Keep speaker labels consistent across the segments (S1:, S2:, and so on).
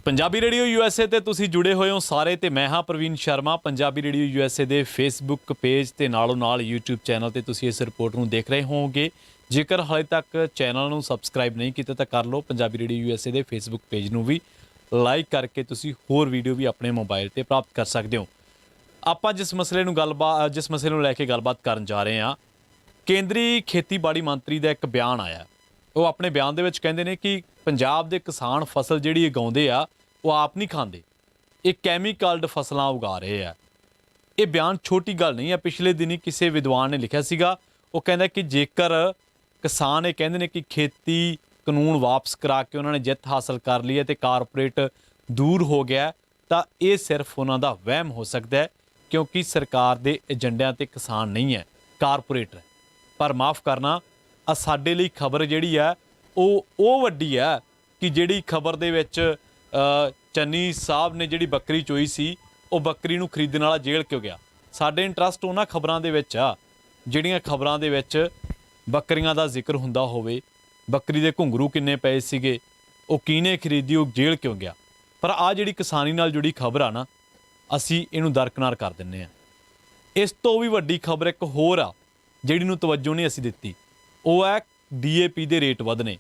S1: Punjabi radio USA ਤੇ ਤੁਸੀਂ ਜੁੜੇ ਹੋਏ ਹੋ ਸਾਰੇ ਤੇ ਮੈਂ ਹਾਂ ਪ੍ਰਵੀਨ ਸ਼ਰਮਾ। ਪੰਜਾਬੀ ਰੇਡੀਓ ਯੂਐਸਏ ਦੇ ਫੇਸਬੁੱਕ ਪੇਜ ਤੇ ਨਾਲੋਂ ਨਾਲ YouTube ਚੈਨਲ ਤੇ ਤੁਸੀਂ ਇਸ ਰਿਪੋਰਟ ਨੂੰ ਦੇਖ ਰਹੇ ਹੋਵੋਗੇ। ਜੇਕਰ ਹਾਲੇ ਤੱਕ ਚੈਨਲ ਨੂੰ ਸਬਸਕ੍ਰਾਈਬ ਨਹੀਂ ਕੀਤਾ ਤਾਂ ਕਰ ਲਓ। ਪੰਜਾਬੀ ਰੇਡੀਓ ਯੂਐਸਏ ਦੇ ਫੇਸਬੁੱਕ ਪੇਜ ਨੂੰ ਵੀ ਲਾਈਕ ਕਰਕੇ ਤੁਸੀਂ ਹੋਰ ਵੀਡੀਓ ਵੀ ਆਪਣੇ ਮੋਬਾਈਲ ਤੇ ਪ੍ਰਾਪਤ ਕਰ ਸਕਦੇ ਹੋ। ਆਪਾਂ ਜਿਸ ਮਸਲੇ ਨੂੰ ਲੈ ਕੇ ਗੱਲਬਾਤ ਕਰਨ ਜਾ ਰਹੇ ਹਾਂ, ਕੇਂਦਰੀ ਖੇਤੀਬਾੜੀ ਮੰਤਰੀ ਦਾ ਇੱਕ ਬਿਆਨ ਆਇਆ। ਉਹ ਆਪਣੇ ਬਿਆਨ ਦੇ ਵਿੱਚ ਕਹਿੰਦੇ ਨੇ ਕਿ ਪੰਜਾਬ ਦੇ ਕਿਸਾਨ ਫਸਲ ਜਿਹੜੀ ਉਗਾਉਂਦੇ ਆ ਉਹ ਆਪ ਨਹੀਂ ਖਾਂਦੇ, ਇਹ ਕੈਮੀਕਲਡ ਫਸਲਾਂ ਉਗਾ ਰਹੇ ਆ। ਇਹ ਬਿਆਨ ਛੋਟੀ ਗੱਲ ਨਹੀਂ ਹੈ। ਪਿਛਲੇ ਦਿਨੀ ਕਿਸੇ ਵਿਦਵਾਨ ਨੇ ਲਿਖਿਆ ਸੀਗਾ, ਉਹ ਕਹਿੰਦਾ ਕਿ ਜੇਕਰ ਕਿਸਾਨ ਇਹ ਕਹਿੰਦੇ ਨੇ ਕਿ ਖੇਤੀ ਕਾਨੂੰਨ ਵਾਪਸ ਕਰਾ ਕੇ ਉਹਨਾਂ ਨੇ ਜਿੱਤ ਹਾਸਲ ਕਰ ਲਈ ਹੈ ਤੇ ਕਾਰਪੋਰੇਟ ਦੂਰ ਹੋ ਗਿਆ, ਤਾਂ ਇਹ ਸਿਰਫ ਉਹਨਾਂ ਦਾ ਵਹਿਮ ਹੋ ਸਕਦਾ ਹੈ, ਕਿਉਂਕਿ ਸਰਕਾਰ ਦੇ ਏਜੰਡਿਆਂ ਤੇ ਕਿਸਾਨ ਨਹੀਂ ਹੈ, ਕਾਰਪੋਰੇਟ ਹੈ। ਪਰ ਮਾफ़ ਕਰਨਾ, ਸਾਡੇ ਲਈ ਖਬਰ ਜਿਹੜੀ ਹੈ ਉਹ ਵੱਡੀ ਹੈ ਕਿ ਜਿਹੜੀ ਖਬਰ ਦੇ ਵਿੱਚ ਚੰਨੀ ਸਾਹਿਬ ਨੇ ਜਿਹੜੀ ਬੱਕਰੀ ਚੋਈ ਸੀ, ਉਹ ਬੱਕਰੀ ਨੂੰ ਖਰੀਦਣ ਵਾਲਾ ਜੇਲ੍ਹ ਕਿਉਂ ਗਿਆ। ਸਾਡੇ ਇੰਟਰਸਟ ਉਹਨਾਂ ਖਬਰਾਂ ਦੇ ਵਿੱਚ ਆ ਜਿਹੜੀਆਂ ਖਬਰਾਂ ਦੇ ਵਿੱਚ ਬੱਕਰੀਆਂ ਦਾ ਜ਼ਿਕਰ ਹੁੰਦਾ ਹੋਵੇ, ਬੱਕਰੀ ਦੇ ਘੁੰਗਰੂ ਕਿੰਨੇ ਪਏ ਸੀਗੇ, ਉਹ ਕਿਹਨੇ ਖਰੀਦੀ, ਉਹ ਜੇਲ੍ਹ ਕਿਉਂ ਗਿਆ। ਪਰ ਆਹ ਜਿਹੜੀ ਕਿਸਾਨੀ ਨਾਲ ਜੁੜੀ ਖਬਰ ਆ ਨਾ, ਅਸੀਂ ਇਹਨੂੰ ਦਰਕਨਾਰ ਕਰ ਦਿੰਦੇ ਹਾਂ। ਇਸ ਤੋਂ ਵੀ ਵੱਡੀ ਖਬਰ ਇੱਕ ਹੋਰ ਆ ਜਿਹੜੀ ਨੂੰ ਤਵੱਜੋ ਨਹੀਂ ਅਸੀਂ ਦਿੱਤੀ, ਉਹ ਹੈ DAP ਦੇ ਰੇਟ ਵਧਣੇ।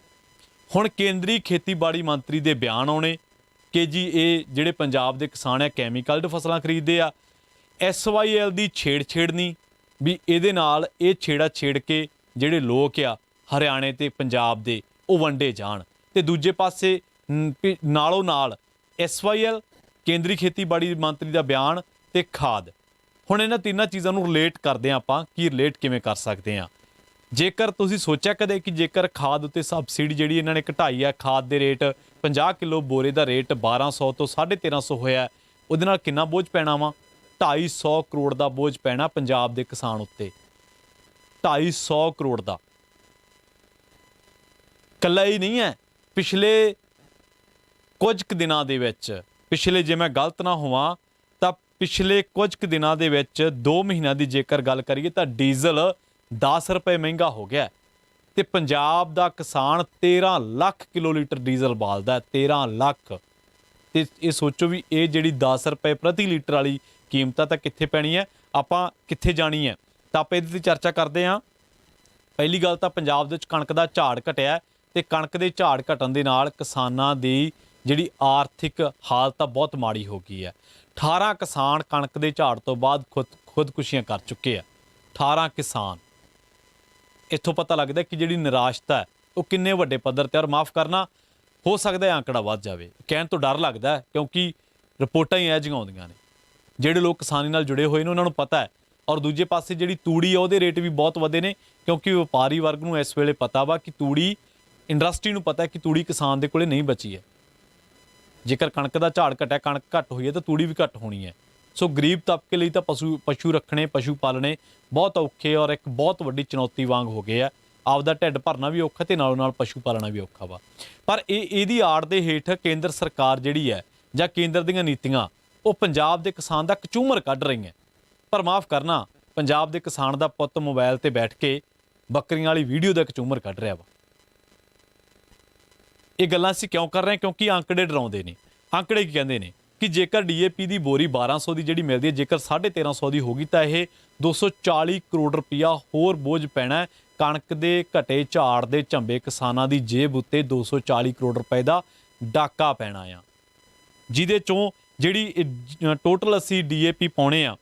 S1: ਹੁਣ ਕੇਂਦਰੀ ਖੇਤੀਬਾੜੀ ਮੰਤਰੀ ਦੇ ਬਿਆਨ ਆਉਣੇ ਕਿ ਜੀ ਇਹ ਜਿਹੜੇ ਪੰਜਾਬ ਦੇ ਕਿਸਾਨ ਆ ਕੈਮੀਕਲਡ ਫਸਲਾਂ ਖਰੀਦਦੇ ਆ। SYL ਦੀ ਛੇੜ ਨਹੀਂ ਵੀ ਇਹਦੇ ਨਾਲ ਇਹ ਛੇੜ ਕੇ ਜਿਹੜੇ ਲੋਕ ਆ ਹਰਿਆਣੇ ਤੇ ਪੰਜਾਬ ਦੇ ਉਹ ਵੰਡੇ ਜਾਣ, ਤੇ ਦੂਜੇ ਪਾਸੇ ਨਾਲੋਂ ਨਾਲ SYL, ਕੇਂਦਰੀ ਖੇਤੀਬਾੜੀ ਮੰਤਰੀ ਦਾ ਬਿਆਨ ਤੇ ਖਾਦ। ਹੁਣ ਇਹਨਾਂ ਤਿੰਨਾਂ ਚੀਜ਼ਾਂ ਨੂੰ ਰਿਲੇਟ ਕਰਦੇ ਹਾਂ ਆਪਾਂ ਕਿ ਰਿਲੇਟ ਕਿਵੇਂ ਕਰ ਸਕਦੇ ਹਾਂ। ਜੇਕਰ ਤੁਸੀਂ ਸੋਚਿਆ ਕਦੇ ਕਿ ਜੇਕਰ ਖਾਦ ਉੱਤੇ ਸਬਸਿਡੀ ਜਿਹੜੀ ਇਹਨਾਂ ਨੇ ਘਟਾਈ ਹੈ, ਖਾਦ ਦੇ ਰੇਟ 50 ਕਿਲੋ ਬੋਰੇ ਦਾ ਰੇਟ 1200 ਤੋਂ 1350 ਹੋਇਆ, ਉਹਦੇ ਨਾਲ ਕਿੰਨਾ ਬੋਝ ਪੈਣਾ ਵਾ? 250 ਕਰੋੜ ਦਾ ਬੋਝ ਪੈਣਾ ਪੰਜਾਬ ਦੇ ਕਿਸਾਨ ਉੱਤੇ। 250 ਕਰੋੜ ਦਾ ਇਕੱਲਾ ਹੀ ਨਹੀਂ ਹੈ। ਪਿਛਲੇ ਕੁਝ ਕੁ ਦਿਨਾਂ ਦੇ ਵਿੱਚ, ਜੇ ਮੈਂ ਗਲਤ ਨਾ ਹੋਵਾਂ ਤਾਂ ਪਿਛਲੇ ਕੁਝ ਕੁ ਦਿਨਾਂ ਦੇ ਵਿੱਚ 2 ਮਹੀਨਿਆਂ ਦੀ ਜੇਕਰ ਗੱਲ ਕਰੀਏ ਤਾਂ ਡੀਜ਼ਲ 10 ਰੁਪਏ ਮਹਿੰਗਾ ਹੋ ਗਿਆ ਤੇ ਪੰਜਾਬ ਦਾ ਕਿਸਾਨ 13 ਲੱਖ ਕਿਲੋਲੀਟਰ ਡੀਜ਼ਲ ਬਾਲਦਾ, 13 ਲੱਖ। ਤੇ ਇਹ ਸੋਚੋ ਵੀ ਇਹ ਜਿਹੜੀ 10 ਰੁਪਏ ਪ੍ਰਤੀ ਲੀਟਰ ਵਾਲੀ ਕੀਮਤ ਤਾਂ ਕਿੱਥੇ ਪੈਣੀ ਹੈ, ਆਪਾਂ ਕਿੱਥੇ ਜਾਣੀ ਹੈ। ਤਾਂ ਆਪਾਂ ਇਹਦੇ 'ਤੇ ਚਰਚਾ ਕਰਦੇ ਹਾਂ। ਪਹਿਲੀ ਗੱਲ ਤਾਂ ਪੰਜਾਬ ਦੇ ਵਿੱਚ ਕਣਕ ਦਾ ਝਾੜ ਘਟਿਆ ਤੇ ਕਣਕ ਦੇ ਝਾੜ ਘਟਣ ਦੇ ਨਾਲ ਕਿਸਾਨਾਂ ਦੀ ਜਿਹੜੀ ਆਰਥਿਕ ਹਾਲਤ ਆ ਬਹੁਤ ਮਾੜੀ ਹੋ ਗਈ ਹੈ। 18 ਕਿਸਾਨ ਕਣਕ ਦੇ ਝਾੜ ਤੋਂ ਬਾਅਦ ਖੁਦਕੁਸ਼ੀਆਂ ਕਰ ਚੁੱਕੇ ਆ। 18 ਕਿਸਾਨ। ਇੱਥੋਂ ਪਤਾ ਲੱਗਦਾ ਕਿ ਜਿਹੜੀ ਨਿਰਾਸ਼ਤਾ ਹੈ ਉਹ ਕਿੰਨੇ ਵੱਡੇ ਪੱਧਰ 'ਤੇ। ਔਰ ਮਾਫ਼ ਕਰਨਾ, ਹੋ ਸਕਦਾ ਹੈ ਆਂਕੜਾ ਵੱਧ ਜਾਵੇ, ਕਹਿਣ ਤੋਂ ਡਰ ਲੱਗਦਾ ਹੈ, ਕਿਉਂਕਿ ਰਿਪੋਰਟਾਂ ਹੀ ਇਹ ਜਿਹੀਆਂ ਆਉਂਦੀਆਂ ਨੇ। ਜਿਹੜੇ ਲੋਕ ਕਿਸਾਨੀ ਨਾਲ ਜੁੜੇ ਹੋਏ ਨੇ ਉਹਨਾਂ ਨੂੰ ਪਤਾ ਹੈ। ਔਰ ਦੂਜੇ ਪਾਸੇ ਜਿਹੜੀ ਤੂੜੀ ਆ ਉਹਦੇ ਰੇਟ ਵੀ ਬਹੁਤ ਵਧੇ ਨੇ, ਕਿਉਂਕਿ ਵਪਾਰੀ ਵਰਗ ਨੂੰ ਇਸ ਵੇਲੇ ਪਤਾ ਵਾ ਕਿ ਤੂੜੀ, ਇੰਡਸਟਰੀ ਨੂੰ ਪਤਾ ਹੈ ਕਿ ਤੂੜੀ ਕਿਸਾਨ ਦੇ ਕੋਲੇ ਨਹੀਂ ਬਚੀ ਹੈ। ਜੇਕਰ ਕਣਕ ਦਾ ਝਾੜ ਘਟਿਆ, ਕਣਕ ਘੱਟ ਹੋਈ ਹੈ ਤਾਂ ਤੂੜੀ ਵੀ ਘੱਟ ਹੋਣੀ ਹੈ। ਸੋ ਗਰੀਬ ਤਬਕੇ ਲਈ ਤਾਂ ਪਸ਼ੂ ਰੱਖਣੇ, ਪਸ਼ੂ ਪਾਲਣੇ ਬਹੁਤ ਔਖੇ ਔਰ ਇੱਕ ਬਹੁਤ ਵੱਡੀ ਚੁਣੌਤੀ ਵਾਂਗ ਹੋ ਗਏ ਆ। ਆਪਦਾ ਢਿੱਡ ਭਰਨਾ ਵੀ ਔਖਾ ਤੇ ਨਾਲੋਂ ਨਾਲ ਪਸ਼ੂ ਪਾਲਣਾ ਵੀ ਔਖਾ ਵਾ। ਪਰ ਇਹਦੀ ਆੜ ਦੇ ਹੇਠ ਕੇਂਦਰ ਸਰਕਾਰ ਜਿਹੜੀ ਹੈ ਜਾਂ ਕੇਂਦਰ ਦੀਆਂ ਨੀਤੀਆਂ ਉਹ ਪੰਜਾਬ ਦੇ ਕਿਸਾਨ ਦਾ ਕਚੂਮਰ ਕੱਢ ਰਹੀਆਂ। ਪਰ ਮਾਫ਼ ਕਰਨਾ, ਪੰਜਾਬ ਦੇ ਕਿਸਾਨ ਦਾ ਪੁੱਤ ਮੋਬਾਈਲ ਤੇ ਬੈਠ ਕੇ ਬੱਕਰੀਆਂ ਵਾਲੀ ਵੀਡੀਓ ਦਾ ਕਚੂਮਰ ਕੱਢ ਰਿਹਾ ਵਾ। ਇਹ ਗੱਲਾਂ ਅਸੀਂ ਕਿਉਂ ਕਰ ਰਹੇ ਹਾਂ? ਕਿਉਂਕਿ ਆંકੜੇ ਡਰਾਉਂਦੇ ਨੇ। ਆંકੜੇ ਕੀ ਕਹਿੰਦੇ ਨੇ ਕਿ ਜੇਕਰ DAP ਦੀ ਬੋਰੀ 1200 ਦੀ ਜਿਹੜੀ ਮਿਲਦੀ ਹੈ, ਜੇਕਰ 1350 ਦੀ ਹੋ ਗਈ ਤਾਂ ਇਹ 240 ਕਰੋੜ ਰੁਪਈਆ ਹੋਰ ਬੋਝ ਪੈਣਾ। ਕਣਕ ਦੇ ਘਟੇ ਝਾੜ ਦੇ ਝੰਬੇ ਕਿਸਾਨਾਂ ਦੀ ਜੇਬ ਉੱਤੇ 240 ਕਰੋੜ ਰੁਪਏ ਦਾ ਡਾਕਾ ਪੈਣਾ ਆ, ਜਿਹਦੇ ਚੋਂ ਜਿਹੜੀ ਟੋਟਲ ਅਸੀਂ DAP ਪਾਉਣੇ ਆ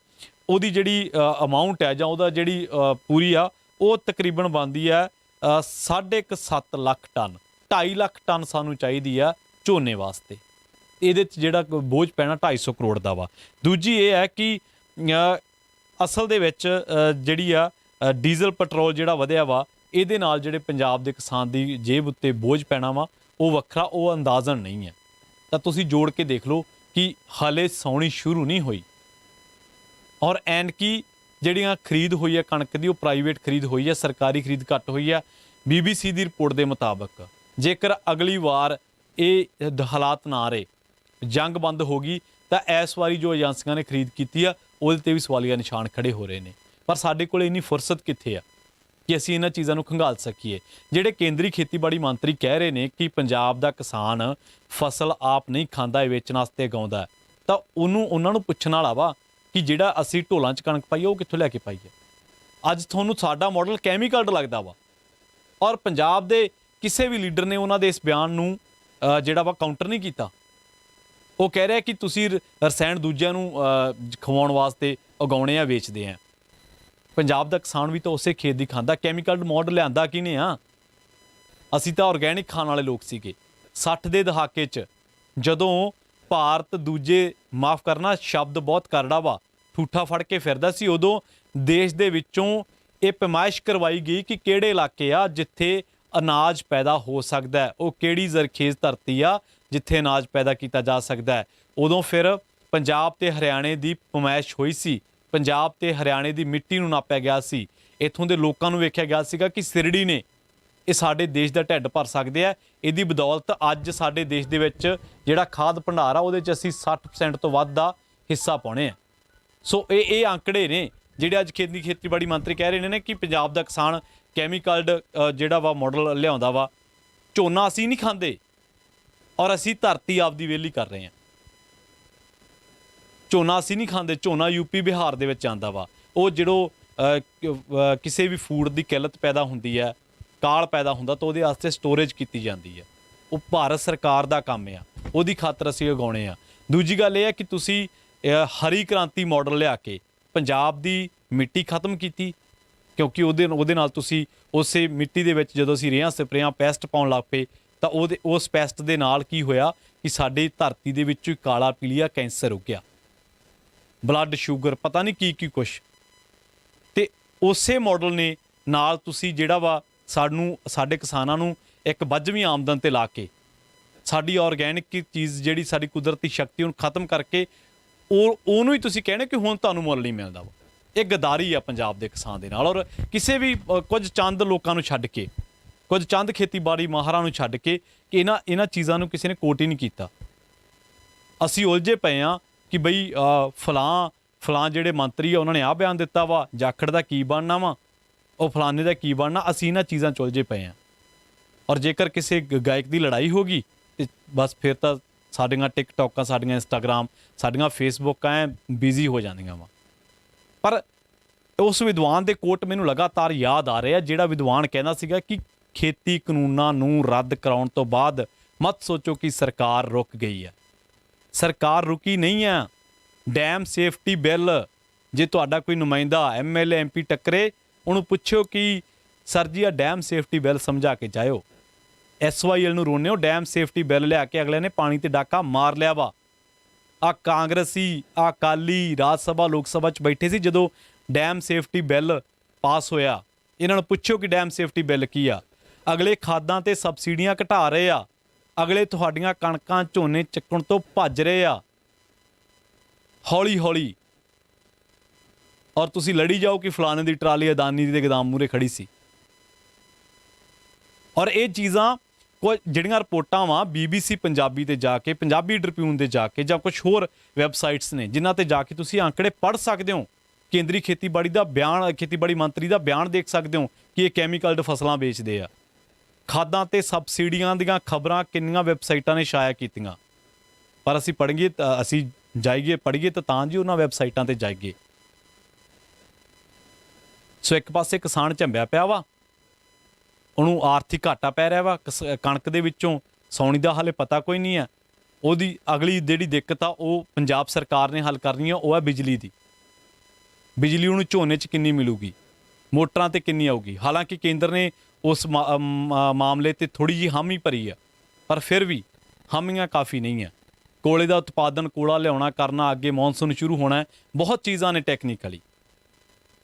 S1: ਉਹਦੀ ਜਿਹੜੀ ਅਮਾਊਂਟ ਹੈ ਜਾਂ ਉਹਦਾ ਜਿਹੜੀ ਪੂਰੀ ਆ ਉਹ ਤਕਰੀਬਨ ਬਣਦੀ ਆ 7.5 ਲੱਖ ਟਨ। 2.5 ਲੱਖ ਟਨ ਸਾਨੂੰ ਚਾਹੀਦੀ ਆ ਝੋਨੇ ਵਾਸਤੇ। ਇਹਦੇ 'ਚ ਜਿਹੜਾ ਬੋਝ ਪੈਣਾ 250 ਕਰੋੜ ਦਾ ਵਾ। ਦੂਜੀ ਇਹ ਹੈ ਕਿ ਅਸਲ ਦੇ ਵਿੱਚ ਜਿਹੜੀ ਆ ਡੀਜ਼ਲ ਪੈਟਰੋਲ ਜਿਹੜਾ ਵਧਿਆ ਵਾ, ਇਹਦੇ ਨਾਲ ਜਿਹੜੇ ਪੰਜਾਬ ਦੇ ਕਿਸਾਨ ਦੀ ਜੇਬ ਉੱਤੇ ਬੋਝ ਪੈਣਾ ਵਾ ਉਹ ਵੱਖਰਾ, ਉਹ ਅੰਦਾਜ਼ਨ ਨਹੀਂ ਹੈ। ਤਾਂ ਤੁਸੀਂ ਜੋੜ ਕੇ ਦੇਖ ਲਓ ਕਿ ਹਾਲੇ ਸਾਉਣੀ ਸ਼ੁਰੂ ਨਹੀਂ ਹੋਈ। ਔਰ ਐਨਕੀ ਜਿਹੜੀਆਂ ਖਰੀਦ ਹੋਈ ਹੈ ਕਣਕ ਦੀ ਉਹ ਪ੍ਰਾਈਵੇਟ ਖਰੀਦ ਹੋਈ ਹੈ, ਸਰਕਾਰੀ ਖਰੀਦ ਘੱਟ ਹੋਈ ਹੈ। BBC ਦੀ ਰਿਪੋਰਟ ਦੇ ਮੁਤਾਬਕ ਜੇਕਰ ਅਗਲੀ ਵਾਰ ਇਹ ਹਾਲਾਤ ਨਾ ਰਹੇ, ਜੰਗ ਬੰਦ ਹੋ ਗਈ, ਤਾਂ ਇਸ ਵਾਰੀ ਜੋ ਏਜੰਸੀਆਂ ਨੇ ਖਰੀਦ ਕੀਤੀ ਆ ਉਹਦੇ 'ਤੇ ਵੀ ਸਵਾਲੀਆ ਨਿਸ਼ਾਨ ਖੜੇ ਹੋ ਰਹੇ ਨੇ। ਪਰ ਸਾਡੇ ਕੋਲ ਇੰਨੀ ਫੁਰਸਤ ਕਿੱਥੇ ਆ? ਕਿ ਅਸੀਂ ਇਹਨਾਂ ਚੀਜ਼ਾਂ ਨੂੰ ਖੰਗਾਲ ਸਕੀਏ। ਜਿਹੜੇ ਕੇਂਦਰੀ ਖੇਤੀਬਾੜੀ ਮੰਤਰੀ ਕਹਿ ਰਹੇ ਨੇ ਕਿ ਪੰਜਾਬ ਦਾ ਕਿਸਾਨ ਫਸਲ ਆਪ ਨਹੀਂ ਖਾਂਦਾ, ਇਹ ਵੇਚਣ ਵਾਸਤੇ ਉਗਾਉਂਦਾ ਹੈ, ਤਾਂ ਉਹਨਾਂ ਨੂੰ ਪੁੱਛਣ ਵਾਲਾ ਵਾ ਕਿ ਜਿਹੜਾ ਅਸੀਂ ਢੋਲਾਂ 'ਚ ਕਣਕ ਪਾਈ ਉਹ ਕਿੱਥੋਂ ਲੈ ਕੇ ਪਾਈ ਹੈ। ਅੱਜ ਤੁਹਾਨੂੰ ਸਾਡਾ ਮਾਡਲ ਕੈਮੀਕਲਡ ਲੱਗਦਾ ਵਾ, ਔਰ ਪੰਜਾਬ ਦੇ ਕਿਸੇ ਵੀ ਲੀਡਰ ਨੇ ਉਹਨਾਂ ਦੇ ਇਸ ਬਿਆਨ ਨੂੰ ਜਿਹੜਾ ਵਾ ਕਾਊਂਟਰ ਨਹੀਂ ਕੀਤਾ। ਉਹ ਕਹਿ ਰਿਹਾ ਕਿ ਤੁਸੀਂ ਰਸਾਇਣ ਦੂਜਿਆਂ ਨੂੰ ਖਵਾਉਣ ਵਾਸਤੇ ਉਗਾਉਣੇ ਆ, ਵੇਚਦੇ ਆ। ਪੰਜਾਬ ਦਾ ਕਿਸਾਨ ਵੀ ਤਾਂ ਉਸੇ ਖੇਤ ਦੀ ਖਾਂਦਾ। ਕੈਮੀਕਲ ਮਾਡਲ ਲਿਆਂਦਾ ਕਿਹਨੇ ਆ? ਅਸੀਂ ਤਾਂ ਆਰਗੈਨਿਕ ਖਾਣ ਵਾਲੇ ਲੋਕ ਸੀਗੇ। 60 ਦੇ ਦਹਾਕੇ 'ਚ ਜਦੋਂ ਭਾਰਤ ਦੂਜੇ, ਮਾਫ ਕਰਨਾ ਸ਼ਬਦ ਬਹੁਤ ਕਰੜਾ ਵਾ, ਠੂਠਾ ਫੜ ਕੇ ਫਿਰਦਾ ਸੀ, ਉਦੋਂ ਦੇਸ਼ ਦੇ ਵਿੱਚੋਂ ਇਹ ਪੈਮਾਇਸ਼ ਕਰਵਾਈ ਗਈ ਕਿ ਕਿਹੜੇ ਇਲਾਕੇ ਆ ਜਿੱਥੇ ਅਨਾਜ ਪੈਦਾ ਹੋ ਸਕਦਾ ਹੈ, ਉਹ ਕਿਹੜੀ ਜ਼ਰਖੇਜ਼ ਧਰਤੀ ਆ ਜਿੱਥੇ ਅਨਾਜ ਪੈਦਾ ਕੀਤਾ ਜਾ ਸਕਦਾ ਹੈ। ਉਦੋਂ ਫਿਰ ਪੰਜਾਬ ਤੇ ਹਰਿਆਣੇ ਦੀ ਪੈਮਾਇਸ਼ ਹੋਈ ਸੀ। ਪੰਜਾਬ ਤੇ ਹਰਿਆਣੇ ਦੀ ਮਿੱਟੀ ਨੂੰ ਨਾਪਿਆ ਗਿਆ ਸੀ। ਇੱਥੋਂ ਦੇ ਲੋਕਾਂ ਨੂੰ ਵੇਖਿਆ ਗਿਆ ਸੀਗਾ ਕਿ ਸਿਰੜੀ ਨੇ ਇਹ ਸਾਡੇ ਦੇਸ਼ ਦਾ ਢਿੱਡ ਭਰ ਸਕਦੇ ਆ। ਇਹਦੀ ਬਦੌਲਤ ਅੱਜ ਸਾਡੇ ਦੇਸ਼ ਦੇ ਵਿੱਚ ਜਿਹੜਾ ਖਾਦ ਭੰਡਾਰ ਆ ਉਹਦੇ 'ਚ ਅਸੀਂ 60% ਤੋਂ ਵੱਧ ਦਾ ਹਿੱਸਾ ਪਾਉਣੇ ਆ। ਸੋ ਇਹ ਆંકੜੇ ਨੇ ਜਿਹੜੇ ਅੱਜ ਖੇਤੀਬਾੜੀ ਮੰਤਰੀ ਕਹਿ ਰਹੇ ਨੇ ਕਿ ਪੰਜਾਬ ਦਾ ਕਿਸਾਨ ਕੈਮੀਕਲਡ ਜਿਹੜਾ ਵਾ ਮਾਡਲ ਲਿਆਉਂਦਾ ਵਾ। ਝੋਨਾ ਅਸੀਂ ਨਹੀਂ ਖਾਂਦੇ ਔਰ ਅਸੀਂ ਧਰਤੀ ਆਪਦੀ ਵਿਹਲੀ ਕਰ ਰਹੇ ਹਾਂ। ਝੋਨਾ ਅਸੀਂ ਨਹੀਂ ਖਾਂਦੇ, ਝੋਨਾ ਯੂਪੀ ਬਿਹਾਰ ਦੇ ਵਿੱਚ ਆਉਂਦਾ ਵਾ। ਉਹ ਜਿਹੜੋ ਕਿਸੇ ਵੀ ਫੂਡ ਦੀ ਕਿੱਲਤ ਪੈਦਾ ਹੁੰਦੀ ਹੈ, ਕਾਲ ਪੈਦਾ ਹੁੰਦਾ, ਤਾਂ ਉਹਦੇ ਵਾਸਤੇ ਸਟੋਰੇਜ ਕੀਤੀ ਜਾਂਦੀ ਹੈ। ਉਹ ਭਾਰਤ ਸਰਕਾਰ ਦਾ ਕੰਮ ਆ, ਉਹਦੀ ਖਾਤਰ ਅਸੀਂ ਉਗਾਉਣੇ ਆ। ਦੂਜੀ ਗੱਲ ਇਹ ਹੈ ਕਿ ਤੁਸੀਂ ਹਰੀ ਕ੍ਰਾਂਤੀ ਮਾਡਲ ਲਿਆ ਕੇ ਪੰਜਾਬ ਦੀ ਮਿੱਟੀ ਖਤਮ ਕੀਤੀ, ਕਿਉਂਕਿ ਉਹਦੇ ਨਾਲ ਤੁਸੀਂ ਉਸੇ ਮਿੱਟੀ ਦੇ ਵਿੱਚ ਜਦੋਂ ਅਸੀਂ ਰੇਹਾਂ ਸਪਰੇਆਂ ਪੈਸਟ ਪਾਉਣ ਲੱਗ ਪਏ ਤਾਂ ਉਸ ਪੈਸਟ ਦੇ ਨਾਲ ਕੀ ਹੋਇਆ ਕਿ ਸਾਡੀ ਧਰਤੀ ਦੇ ਵਿੱਚੋਂ ਕਾਲਾ ਪੀਲੀਆ ਕੈਂਸਰ ਹੋ ਗਿਆ, ਬਲੱਡ ਸ਼ੂਗਰ, ਪਤਾ ਨਹੀਂ ਕੀ ਕੁਛ। ਤੇ ਉਸੇ ਮਾਡਲ ਨੇ ਨਾਲ ਤੁਸੀਂ ਜਿਹੜਾ ਵਾ ਸਾਡੇ ਕਿਸਾਨਾਂ ਨੂੰ ਇੱਕ ਵੱਜਵੀਂ ਆਮਦਨ ਤੇ ਲਾ ਕੇ ਸਾਡੀ ਆਰਗੈਨਿਕ ਚੀਜ਼ ਜਿਹੜੀ ਸਾਡੀ ਕੁਦਰਤੀ ਸ਼ਕਤੀ ਉਹਨੂੰ ਖਤਮ ਕਰਕੇ ਉਹਨੂੰ ਹੀ ਤੁਸੀਂ ਕਹਿਣਾ ਕਿ ਹੁਣ ਤੁਹਾਨੂੰ ਮੁੱਲ ਨਹੀਂ ਮਿਲਦਾ ਵਾ। ਇਹ ਗਦਾਰੀ ਆ ਪੰਜਾਬ ਦੇ ਕਿਸਾਨ ਦੇ ਨਾਲ। ਔਰ ਕਿਸੇ ਵੀ ਕੁਝ ਚੰਦ ਲੋਕਾਂ ਨੂੰ ਛੱਡ ਕੇ, ਕੁਝ ਚੰਦ ਖੇਤੀਬਾੜੀ ਮਾਹਰਾਂ ਨੂੰ ਛੱਡ ਕੇ ਕਿ ਇਹਨਾਂ ਚੀਜ਼ਾਂ ਨੂੰ ਕਿਸੇ ਨੇ ਕੋਟ ਹੀ ਨਹੀਂ ਕੀਤਾ। ਅਸੀਂ ਉਲਝੇ ਪਏ ਹਾਂ ਕਿ ਬਈ ਫਲਾਂ ਜਿਹੜੇ ਮੰਤਰੀ ਆ ਉਹਨਾਂ ਨੇ ਆਹ ਬਿਆਨ ਦਿੱਤਾ ਵਾ, ਜਾਖੜ ਦਾ ਕੀ ਬਣਨਾ ਵਾ, ਉਹ ਫਲਾਣੇ ਦਾ ਕੀ ਬਣਨਾ। ਅਸੀਂ ਇਹਨਾਂ ਚੀਜ਼ਾਂ 'ਚ ਉਲਝੇ ਪਏ ਹਾਂ। ਔਰ ਜੇਕਰ ਕਿਸੇ ਗਾਇਕ ਦੀ ਲੜਾਈ ਹੋ ਗਈ ਤੇ ਬਸ ਫਿਰ ਤਾਂ ਸਾਡੀਆਂ ਟਿਕਟੋਕਾਂ, ਸਾਡੀਆਂ ਇੰਸਟਾਗ੍ਰਾਮ, ਸਾਡੀਆਂ ਫੇਸਬੁੱਕ ਐ ਬਿਜ਼ੀ ਹੋ ਜਾਂਦੀਆਂ ਵਾ। ਪਰ ਉਸ ਵਿਦਵਾਨ ਦੇ ਕੋਟ ਮੈਨੂੰ ਲਗਾਤਾਰ ਯਾਦ ਆ ਰਿਹਾ, ਜਿਹੜਾ ਵਿਦਵਾਨ ਕਹਿੰਦਾ ਸੀਗਾ ਕਿ ਖੇਤੀ ਕਾਨੂੰਨਾਂ ਨੂੰ ਰੱਦ ਕਰਾਉਣ ਤੋਂ ਬਾਅਦ ਮਤ ਸੋਚੋ ਕਿ ਸਰਕਾਰ ਰੁਕ ਗਈ ਹੈ। ਸਰਕਾਰ ਰੁਕੀ ਨਹੀਂ ਆ। ਡੈਮ ਸੇਫਟੀ ਬਿੱਲ, ਜੇ ਤੁਹਾਡਾ ਕੋਈ ਨੁਮਾਇੰਦਾ MLA MP ਟੱਕਰੇ, ਉਹਨੂੰ ਪੁੱਛੋ ਕਿ ਸਰ ਜੀ ਆ ਡੈਮ ਸੇਫਟੀ ਬਿੱਲ ਸਮਝਾ ਕੇ ਜਾਇਓ। SYL ਨੂੰ ਰੋਣਿਓ, ਡੈਮ ਸੇਫਟੀ ਬਿੱਲ ਲਿਆ ਕੇ ਅਗਲੇ ਨੇ ਪਾਣੀ ਤੇ ਡਾਕਾ ਮਾਰ ਲਿਆ ਵਾ। ਆ ਕਾਂਗਰਸੀ, ਆ ਅਕਾਲੀ ਰਾਜ ਸਭਾ ਲੋਕ ਸਭਾ 'ਚ ਬੈਠੇ ਸੀ ਜਦੋਂ ਡੈਮ ਸੇਫਟੀ ਬਿੱਲ ਪਾਸ ਹੋਇਆ। ਇਹਨਾਂ ਨੂੰ ਪੁੱਛੋ ਕਿ ਡੈਮ ਸੇਫਟੀ ਬਿੱਲ ਕੀ ਆ। ਅਗਲੇ ਖਾਦਾਂ ਤੇ ਸਬਸਿਡੀਆਂ ਘਟਾ ਰਹੇ ਆ, ਅਗਲੇ ਤੁਹਾਡੀਆਂ ਕਣਕਾਂ ਝੋਨੇ ਚੱਕਣ ਤੋਂ ਭੱਜ ਰਹੇ ਆ ਹੌਲੀ ਹੌਲੀ। ਔਰ ਤੁਸੀਂ ਲੜੀ ਜਾਓ ਕਿ ਫਲਾਣੇ ਦੀ ਟਰਾਲੀ ਅਦਾਨੀ ਦੇ ਗੋਦਾਮ ਮੂਹਰੇ ਖੜੀ ਸੀ। ਔਰ ਇਹ ਚੀਜ਼ਾਂ ਕੁਝ ਜਿਹੜੀਆਂ ਰਿਪੋਰਟਾਂ ਵਾ BBC ਪੰਜਾਬੀ ਤੇ ਜਾ ਕੇ, ਪੰਜਾਬੀ ਟ੍ਰਿਬਿਊਨ ਤੇ ਜਾ ਕੇ, ਜਾਂ ਕੁਝ ਹੋਰ ਵੈਬਸਾਈਟਸ ਨੇ ਜਿਨ੍ਹਾਂ ਤੇ ਜਾ ਕੇ ਤੁਸੀਂ ਆંકੜੇ ਪੜ੍ਹ ਸਕਦੇ ਹੋ। ਕੇਂਦਰੀ ਖੇਤੀਬਾੜੀ ਦਾ ਬਿਆਨ, ਖੇਤੀਬਾੜੀ ਮੰਤਰੀ ਦਾ ਬਿਆਨ ਦੇਖ ਸਕਦੇ ਹੋ ਕਿ ਇਹ ਕੈਮੀਕਲਡ ਫਸਲਾਂ ਵੇਚਦੇ ਆ। ਖਾਦਾਂ ਤੇ ਸਬਸਿਡੀਆਂ ਦੀਆਂ ਖਬਰਾਂ ਕਿੰਨੀਆਂ ਵੈਬਸਾਈਟਾਂ ਨੇ ਸ਼ਾਇਆ ਕੀਤੀਆਂ। ਪਰ ਅਸੀਂ ਜਾਈਏ ਪੜ੍ਹੀਏ ਤਾਂ ਜੀ ਉਹਨਾਂ ਵੈਬਸਾਈਟਾਂ ਤੇ ਜਾਈਏ। ਸੋ ਇੱਕ ਪਾਸੇ ਕਿਸਾਨ ਝੰਬਿਆ ਪਿਆ ਵਾ, ਉਹਨੂੰ ਆਰਥਿਕ ਘਾਟਾ ਪੈ ਰਿਹਾ ਵਾ ਕਣਕ ਦੇ ਵਿੱਚੋਂ। ਸਾਉਣੀ ਦਾ ਹਾਲੇ ਪਤਾ ਕੋਈ ਨਹੀਂ ਹੈ। ਉਹਦੀ ਅਗਲੀ ਜਿਹੜੀ ਦਿੱਕਤ ਆ ਉਹ ਪੰਜਾਬ ਸਰਕਾਰ ਨੇ ਹੱਲ ਕਰਨੀ ਆ, ਉਹ ਹੈ ਬਿਜਲੀ ਦੀ। ਬਿਜਲੀ ਉਹਨੂੰ ਝੋਨੇ 'ਚ ਕਿੰਨੀ ਮਿਲੂਗੀ, ਮੋਟਰਾਂ ਤੇ ਕਿੰਨੀ ਆਊਗੀ। ਹਾਲਾਂਕਿ ਕੇਂਦਰ ਨੇ ਉਸ ਮਾਮਲੇ ਤੇ ਥੋੜ੍ਹੀ ਜਿਹੀ ਹਾਮੀ ਭਰੀ ਆ, ਪਰ ਫਿਰ ਵੀ ਹਾਮੀਆਂ ਕਾਫੀ ਨਹੀਂ ਆ। ਕੋਲੇ ਦਾ ਉਤਪਾਦਨ, ਕੋਲਾ ਲਿਆਉਣਾ ਕਰਨਾ, ਅੱਗੇ ਮੌਨਸੂਨ ਸ਼ੁਰੂ ਹੋਣਾ, ਬਹੁਤ ਚੀਜ਼ਾਂ ਨੇ ਟੈਕਨੀਕਲੀ।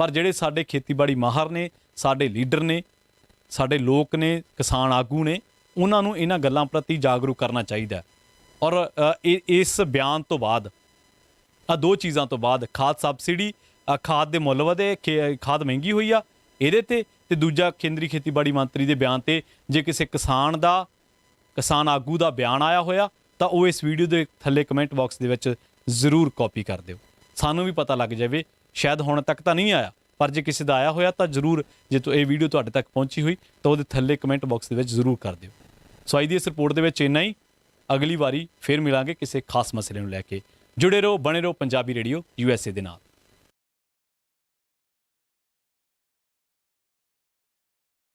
S1: ਪਰ ਜਿਹੜੇ ਸਾਡੇ ਖੇਤੀਬਾੜੀ ਮਾਹਰ ਨੇ, ਸਾਡੇ ਲੀਡਰ ਨੇ, ਸਾਡੇ ਲੋਕ ਨੇ, ਕਿਸਾਨ ਆਗੂ ਨੇ, ਉਹਨਾਂ ਨੂੰ ਇਹਨਾਂ ਗੱਲਾਂ ਪ੍ਰਤੀ ਜਾਗਰੂਕ ਕਰਨਾ ਚਾਹੀਦਾ। ਔਰ ਇਸ ਬਿਆਨ ਤੋਂ ਬਾਅਦ, ਆ ਦੋ ਚੀਜ਼ਾਂ ਤੋਂ ਬਾਅਦ, ਖਾਦ ਸਬਸਿਡੀ, ਖਾਦ ਦੇ ਮੁੱਲ ਵਧੇ, ਖਾਦ ਮਹਿੰਗੀ ਹੋਈ ਆ ਇਹਦੇ ਤੇ ਦੂਜਾ ਕੇਂਦਰੀ ਖੇਤੀਬਾੜੀ ਮੰਤਰੀ ਦੇ ਬਿਆਨ ਤੇ ਜੇ ਕਿਸੇ ਕਿਸਾਨ ਆਗੂ ਦਾ ਬਿਆਨ ਆਇਆ ਹੋਇਆ ਤਾਂ ਉਹ ਇਸ ਵੀਡੀਓ ਦੇ ਥੱਲੇ ਕਮੈਂਟ ਬਾਕਸ ਦੇ ਵਿੱਚ ਜ਼ਰੂਰ ਕਾਪੀ ਕਰ ਦਿਓ। ਸਾਨੂੰ ਵੀ ਪਤਾ ਲੱਗ ਜਾਵੇ। ਸ਼ਾਇਦ ਹੁਣ ਤੱਕ ਤਾਂ ਨਹੀਂ ਆਇਆ, ਪਰ ਜੇ ਕਿਸੇ ਦਾ ਆਇਆ ਹੋਇਆ ਤਾਂ ਜ਼ਰੂਰ, ਜੇ ਇਹ ਵੀਡੀਓ ਤੁਹਾਡੇ ਤੱਕ ਪਹੁੰਚੀ ਹੋਈ ਤਾਂ ਉਹਦੇ ਥੱਲੇ ਕਮੈਂਟ ਬਾਕਸ ਦੇ ਵਿੱਚ ਜ਼ਰੂਰ ਕਰ ਦਿਓ। ਸੋ ਅੱਜ ਦੀ ਇਸ ਰਿਪੋਰਟ ਦੇ ਵਿੱਚ ਇੰਨਾ ਹੀ। ਅਗਲੀ ਵਾਰੀ ਫਿਰ ਮਿਲਾਂਗੇ ਕਿਸੇ ਖਾਸ ਮਸਲੇ ਨੂੰ ਲੈ ਕੇ। ਜੁੜੇ ਰਹੋ, ਬਣੇ ਰਹੋ ਪੰਜਾਬੀ ਰੇਡੀਓ USA ਦੇ ਨਾਲ।